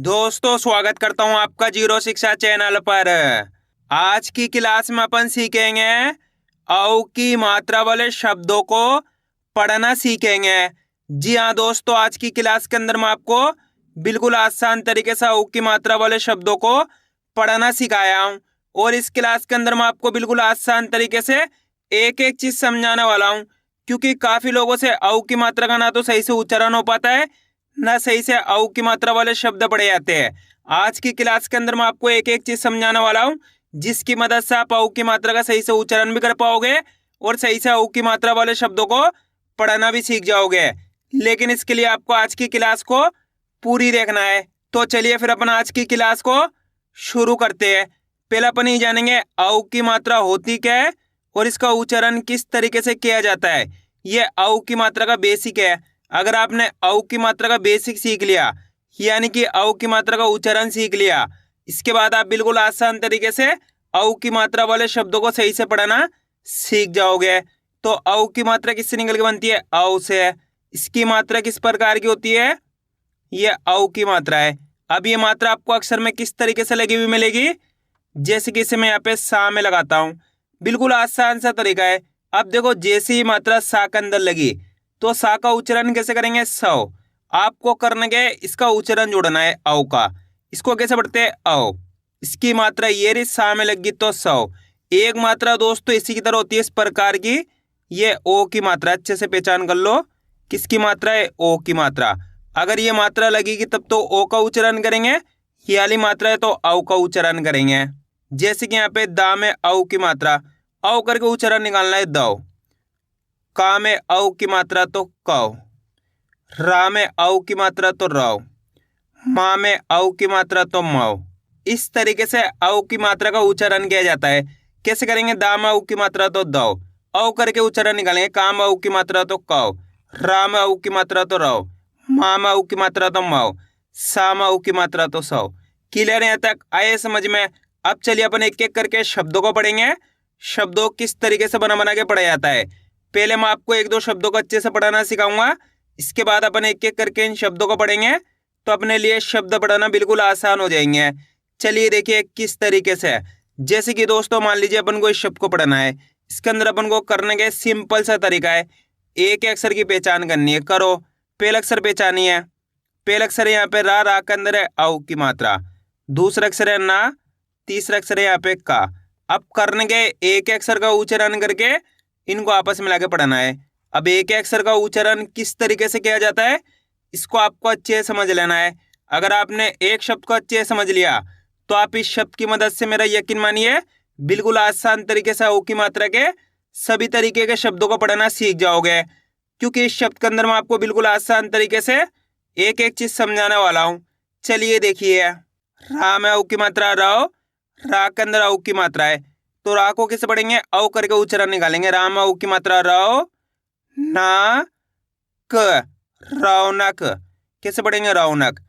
दोस्तों स्वागत करता हूं आपका जीरो शिक्षा चैनल पर। आज की क्लास में अपन सीखेंगे औ की मात्रा वाले शब्दों को पढ़ना सीखेंगे। जी हाँ दोस्तों, आज की क्लास के अंदर मैं आपको बिल्कुल आसान तरीके से औ की मात्रा वाले शब्दों को पढ़ना सिखाया हूँ और इस क्लास के अंदर मैं आपको बिल्कुल आसान तरीके से एक एक चीज समझाने वाला हूँ, क्योंकि काफी लोगों से औ की मात्रा का ना तो सही से उच्चारण हो पाता है ना सही से औ की मात्रा वाले शब्द पढ़े जाते हैं। आज की क्लास के अंदर मैं आपको एक एक चीज समझाने वाला हूँ, जिसकी मदद से आप औ की मात्रा का सही से उच्चारण भी कर पाओगे और सही से औ की मात्रा वाले शब्दों को पढ़ना भी सीख जाओगे। लेकिन इसके लिए आपको आज की क्लास को पूरी देखना है। तो चलिए फिर अपन आज की क्लास को शुरू करते हैं। पहले अपन ये जानेंगे औ की मात्रा होती क्या है और इसका उच्चारण किस तरीके से किया जाता है। ये औ की मात्रा का बेसिक है। अगर आपने औ की मात्रा का बेसिक सीख लिया, यानी कि औ की मात्रा का उच्चारण सीख लिया, इसके बाद आप बिल्कुल आसान तरीके से औ की मात्रा वाले शब्दों को सही से पढ़ना सीख जाओगे। तो औ की मात्रा किससे निकल के बनती है? औ से। इसकी मात्रा किस प्रकार की होती है? ये औ की मात्रा है। अब ये मात्रा आपको अक्षर में किस तरीके से लगी हुई मिलेगी? जैसे कि इसे मैं यहाँ पे सा में लगाता हूँ, बिल्कुल आसान सा तरीका है। अब देखो, जैसे ही मात्रा सा के अंदर लगी तो सा का उच्चारण कैसे करेंगे? सौ। आपको करने के इसका उच्चारण जोड़ना है औ का। इसको कैसे पढ़ते हैं? औ। इसकी मात्रा ये रही, सा में लगी तो सौ। एक मात्रा दोस्तों इसी की तरह होती है, इस प्रकार की। ये ओ की मात्रा, अच्छे से पहचान कर लो किसकी मात्रा है? ओ की मात्रा। अगर ये मात्रा लगेगी तब तो ओ का उच्चारण करेंगे, ये वाली मात्रा है तो औ का उच्चारण करेंगे। जैसे कि यहाँ पे दा में औ की मात्रा, औ करके उच्चारण निकालना है दौ। का में औ की मात्रा तो कौ। रा में औ की मात्रा तो रौ। माँ में औ की मात्रा तो मौ। इस तरीके से औ की मात्रा का उच्चारण किया जाता है। कैसे करेंगे? दा में औ की मात्रा तो दौ, औ करके उच्चारण निकालेंगे। का में औ की मात्रा तो कौ। रा में औ की मात्रा तो रौ। माँ में औ की मात्रा तो मौ। सा में औ की मात्रा तो सौ। क्लियर है यहाँ तक? आए समझ में? अब चलिए अपन एक एक करके शब्दों को पढ़ेंगे। शब्दों किस तरीके से बना बना के पढ़ा जाता है। पहले मैं आपको एक दो शब्दों को अच्छे से पढ़ाना सिखाऊंगा, इसके बाद अपन एक एक करके इन शब्दों को पढ़ेंगे तो अपने लिए शब्द पढ़ाना बिल्कुल आसान हो जाएंगे। चलिए देखिए किस तरीके से। जैसे कि दोस्तों मान लीजिए अपन को इस शब्द को पढ़ना है, इसके अंदर अपन को करने के सिंपल सा तरीका है। एक अक्षर की पहचान करनी है, करो। पहला अक्षर पहचानी है। पहला अक्षर है यहाँ पे रा, रा के अंदर है औ की मात्रा। दूसरा अक्षर है ना, तीसरा अक्षर है यहाँ पे का। अब करने के एक अक्षर का उच्चारण करके इनको आपस में लाके पढ़ना है। अब एक अक्षर का उच्चारण किस तरीके से किया जाता है, इसको आपको अच्छे से समझ लेना है। अगर आपने एक शब्द को अच्छे से समझ लिया तो आप इस शब्द की मदद से, मेरा यकीन मानिए, बिल्कुल आसान तरीके से औ की मात्रा के सभी तरीके के शब्दों को पढ़ना सीख जाओगे। क्योंकि इस शब्द के अंदर मैं आपको बिल्कुल आसान तरीके से एक एक चीज समझाने वाला हूँ। चलिए देखिए, रा में औ की मात्रा रौ, रा के अंदर औ की मात्रा है तो रा को कैसे पढ़ेंगे? औ करके उच्चारण निकालेंगे। रा में औ की मात्रा रौ, ना क, रौनक। कैसे पढ़ेंगे? रौनक।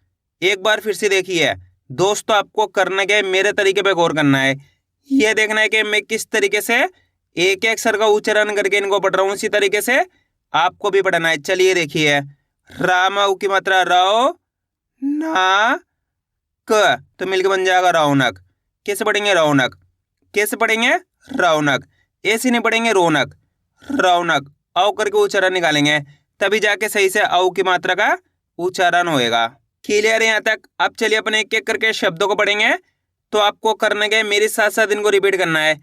एक बार फिर से देखिए दोस्तों, आपको करना क्या है, मेरे तरीके पे गौर करना है। यह देखना है कि मैं किस तरीके से एक एक अक्षर का उच्चारण करके इनको पढ़ रहा हूँ, उसी तरीके से आपको भी पढ़ना है। चलिए देखिए, रा में औ की मात्रा रौ, ना क, तो मिलकर बन जाएगा रौनक। कैसे पढ़ेंगे? रौनक। कैसे पढ़ेंगे? रौनक। ऐसे नहीं पढ़ेंगे रौनक, रौनक। औ करके उच्चारण निकालेंगे, तभी जाके सही से औ की मात्रा का उच्चारण होएगा। क्लियर है यहाँ तक? अब चलिए अपन एक एक करके शब्दों को पढ़ेंगे। तो आपको करने के मेरे साथ साथ इनको रिपीट करना है,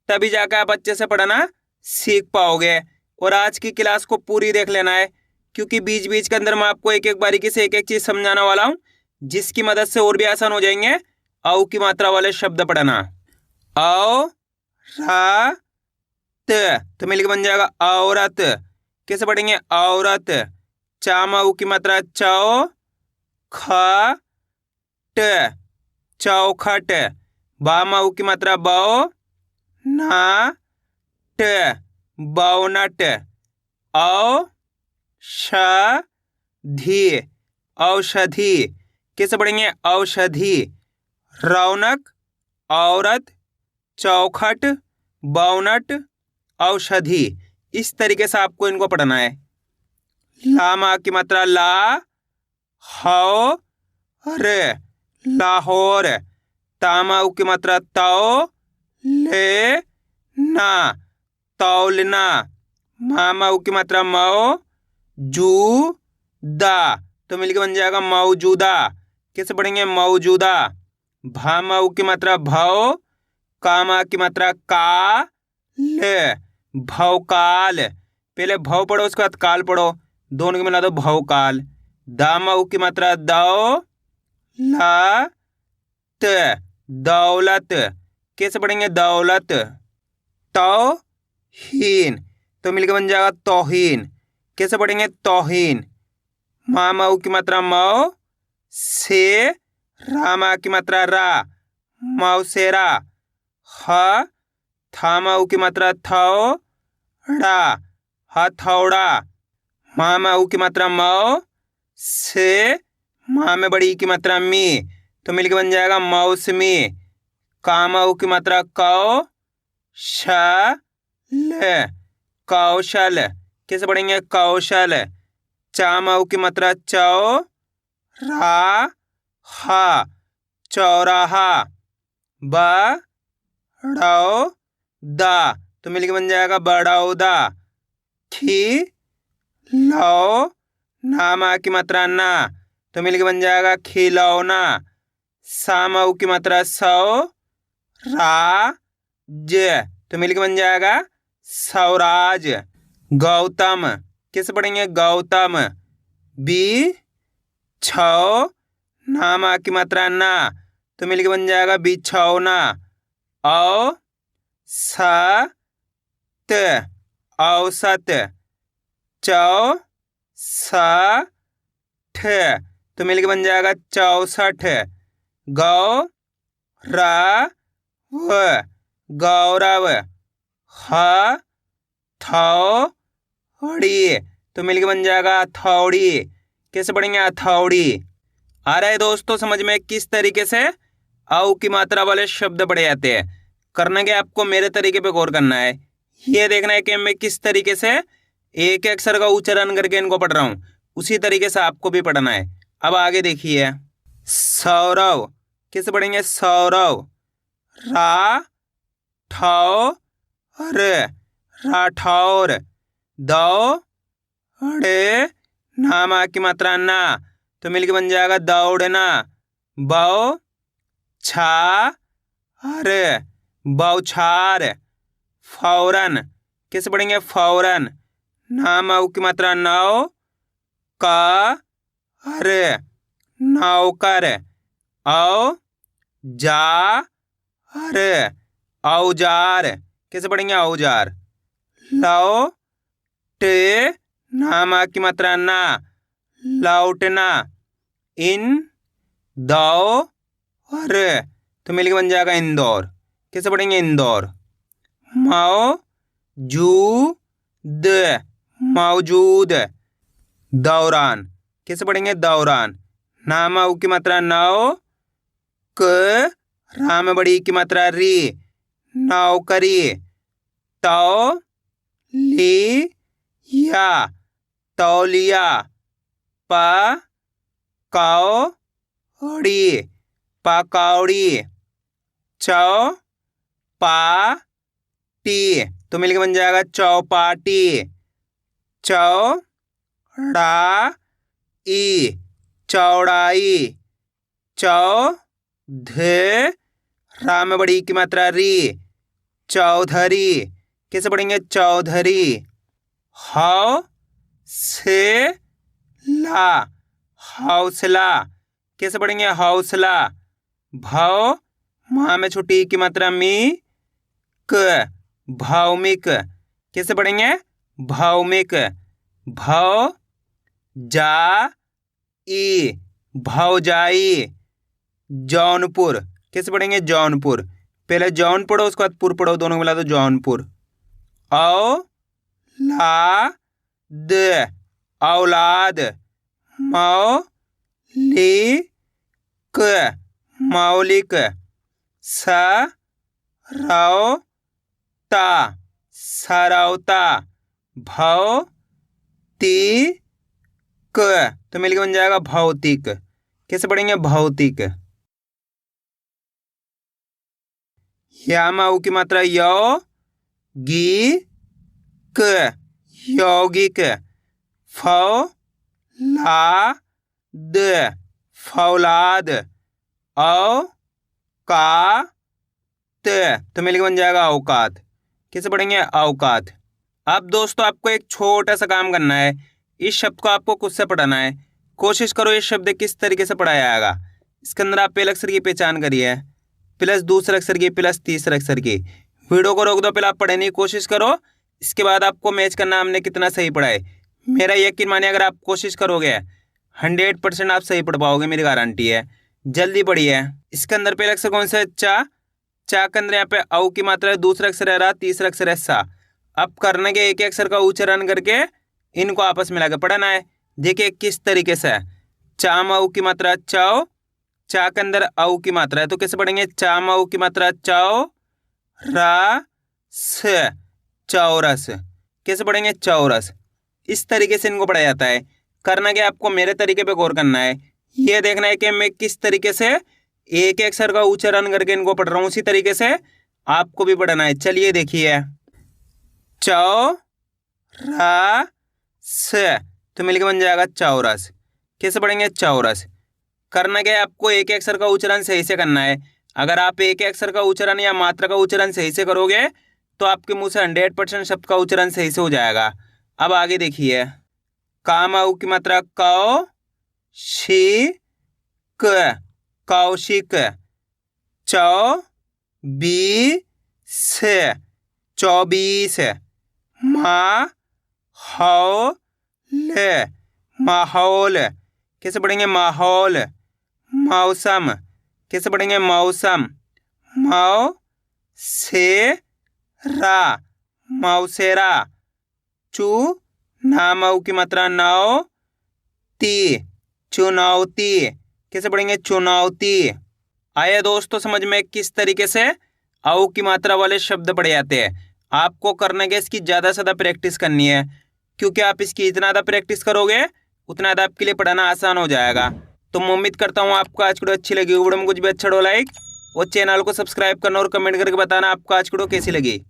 तभी जाकर आप अच्छे से पढ़ना सीख पाओगे। और आज की क्लास को पूरी देख लेना है, क्योंकि बीच बीच के अंदर मैं आपको एक एक बारीकी से एक एक चीज समझाने वाला हूँ, जिसकी मदद से और भी आसान हो जाएंगे औ की मात्रा वाले शब्द पढ़ना। औ रा त, तो मिलकर बन जाएगा औरत। कैसे पढ़ेंगे? औरत। चा में औ की मात्रा चौ, ख, ट, चौखट। बा में औ की मात्रा बौ, ना ट, बौनट। औ ष, धी, औषधि। कैसे पढ़ेंगे? औषधि। रौनक, औरत, चौखट, बौनट, औषधि। इस तरीके से आपको इनको पढ़ना है। ला माँ की मात्रा ला, हौ, रे। लाहौर। तामाऊ की मात्रा तौ ले ना, तौलना। मामाऊ की मात्रा मौ जू दा, तो मिलके बन जाएगा मौजूदा। कैसे पढ़ेंगे? मौजूदा। भामाऊ की मात्रा भौ, कामा की मात्रा का ले, भौकाल। पहले भौ पढ़ो उसके बाद काल पढ़ो, दोनों को मिला दो भौकाल। दामाऊ की मात्रा दौ ला त, दौलत। कैसे पढ़ेंगे? दौलत। तौहीन, तो मिलकर बन जाएगा तौहीन। कैसे पढ़ेंगे? तौहीन। मामाऊ की मात्रा मौ से, रामा की मात्रा रा, मौसेरा। ह थामाऊ की मात्रा थौ ड़ा, हथौड़ा। मामाऊ की मात्रा मौ से, माँ में बड़ी की मात्रा मी, तो मिलके बन जाएगा मौसमी। कामाऊ की मात्रा कौ शल, कौशल। कैसे पढ़ेंगे? कौशल। चामाऊ की मात्रा चौ रा हा, चौराहा। बड़ौ दा, तो मिलके बन जाएगा बड़ौदा। खी लो नामा की मात्रा ना, तो मिलके बन जाएगा खिलौना। सामाऊ की मात्रा सौ रा ज, तो मिलके बन जाएगा सौराज। गौतम। कैसे पढ़ेंगे? गौतम। बी छौ नामा की मात्रा ना, तो मिलके बन जाएगा बिछौना। औ स त, औसत। चौ सा ठ, तो मिलके बन जाएगा 64। गौ रा व, गौरव। ह थौड़ी, तो मिलके बन जाएगा हथौड़ी। कैसे पढ़ेंगे? हथौड़ी। आ रहा है दोस्तों समझ में किस तरीके से औ की मात्रा वाले शब्द पढ़े जाते हैं? करना क्या आपको? मेरे तरीके पे गौर करना है। ये देखना है कि मैं किस तरीके से एक अक्षर का उच्चारण करके इनको पढ़ रहा हूँ, उसी तरीके से आपको भी पढ़ना है। अब आगे देखिए। सौरव। कैसे पढ़ेंगे? सौरव। रा ठौ र, राठौर। दौ ड़े नामा की मात्रा ना, तो मिलके बन जाएगा दौड़ना। बौ छा र, बौछार। फौरन। कैसे पढ़ेंगे? फौरन। नामाऊ की मात्रा नौ का र, नौकर। औ जा र, औजार। कैसे पढ़ेंगे? औजार। लौ टे नामा की मात्रा ना, लौटना। इन दौ र, तो मिलके बन जाएगा इंदौर। कैसे पढ़ेंगे? इंदौर। मौ जू द, मौजूद। दौरान। कैसे पढ़ेंगे? दौरान। नामाऊ की मात्रा नौ क, राम बड़ी की मात्रा री, नौकरी। तौ ली या, तौलिया। प कौड़ी, पकौड़ी। चौ पा टी, तो मिलके बन जाएगा चौपाटी। चौ ड़ा ई, चौड़ाई। चौ ध, राम बड़ी की मात्रा री, चौधरी। कैसे पढ़ेंगे? चौधरी। हौ से ला, हौसला। कैसे पढ़ेंगे? हौसला। भौ माँ में छोटी की मात्रा मी, क, भौमिक। कैसे पढ़ेंगे? भौमिक। भौ जा ई, भौजाई। जौनपुर। कैसे पढ़ेंगे? जौनपुर। पहले जौन पढ़ो उसके बाद पुर पढ़ो, दोनों को मिला दो जौनपुर। औ ला द, औलाद। मौ ली क, मौलिक। स रौ ता, सरौता। भौ ती क, तो मिलकर बन जाएगा भौतिक। कैसे पढ़ेंगे? भौतिक। या में औ की मात्रा यो गी क यौगिक। फौ ला द फौलाद। औ का तो मिलकर बन जाएगा औकात। कैसे पढ़ेंगे? औकात। अब दोस्तों आपको एक छोटा सा काम करना है, इस शब्द को आपको खुद से पढ़ना है। कोशिश करो ये शब्द किस तरीके से पढ़ाया जाएगा। इसके अंदर आप पहले अक्षर की पहचान करिए, प्लस दूसरे अक्षर की, प्लस तीसरे अक्षर की। वीडियो को रोक दो, पहले आप पढ़ने की कोशिश करो, इसके बाद आपको मैच करना हमने कितना सही पढ़ा है। मेरा यकीन मानिए अगर आप कोशिश करोगे 100% आप सही पढ़ पाओगे, मेरी गारंटी है। जल्दी पढ़िए। इसके अंदर पहले अक्षर कौन सा है? चा। चा के अंदर यहाँ पे औ की मात्रा है, दूसरा अक्षर है रा, तीसरा अक्षर है सा। अब करने के एक अक्षर का उच्चारण करके इनको आपस में मिलाकर पढ़ना है। देखिए किस तरीके से। चा में औ की मात्रा चाओ, चा के अंदर औ की मात्रा है, तो कैसे पढ़ेंगे? चा में औ की मात्रा चाओ रा स चौरस। कैसे पढ़ेंगे? चौरस। इस तरीके से इनको पढ़ा जाता है। करना क्या, आपको मेरे तरीके पे गौर करना है। ये देखना है कि मैं किस तरीके से एक एक अक्षर का उच्चारण करके इनको पढ़ रहा हूँ, उसी तरीके से आपको भी पढ़ना है। चलिए देखिए, चौ रा स तो मिलकर बन जाएगा चौरस। कैसे पढ़ेंगे? चौरस। करना क्या है, आपको एक एक अक्षर का उच्चारण सही से करना है। अगर आप एक एक अक्षर का उच्चारण या मात्रा का उच्चारण सही से करोगे तो आपके मुंह से 100% शब्द का उच्चारण सही से हो जाएगा। अब आगे देखिए, काम औ की मात्रा कौ शी क कौशिक। चौ बी से चौबीस। मा हौ ल माहौल। कैसे पढ़ेंगे? माहौल। मौसम। कैसे पढ़ेंगे? मौसम। मौ से रा मौसेरा। चू नाम औ की मात्रा नौ ती चुनौती। कैसे पढ़ेंगे? चुनौती। आया दोस्तों समझ में किस तरीके से औ की मात्रा वाले शब्द पढ़े जाते हैं। आपको करने के इसकी ज़्यादा से ज़्यादा प्रैक्टिस करनी है, क्योंकि आप इसकी इतना ज़्यादा प्रैक्टिस करोगे उतना ज़्यादा आपके लिए पढ़ाना आसान हो जाएगा। तो मैं उम्मीद करता हूँ आपको आज की वीडियो अच्छी लगी। वीडियो में कुछ भी अच्छा हो लाइक और चैनल को सब्सक्राइब करना और कमेंट करके बताना आपको आज की वीडियो कैसी लगी।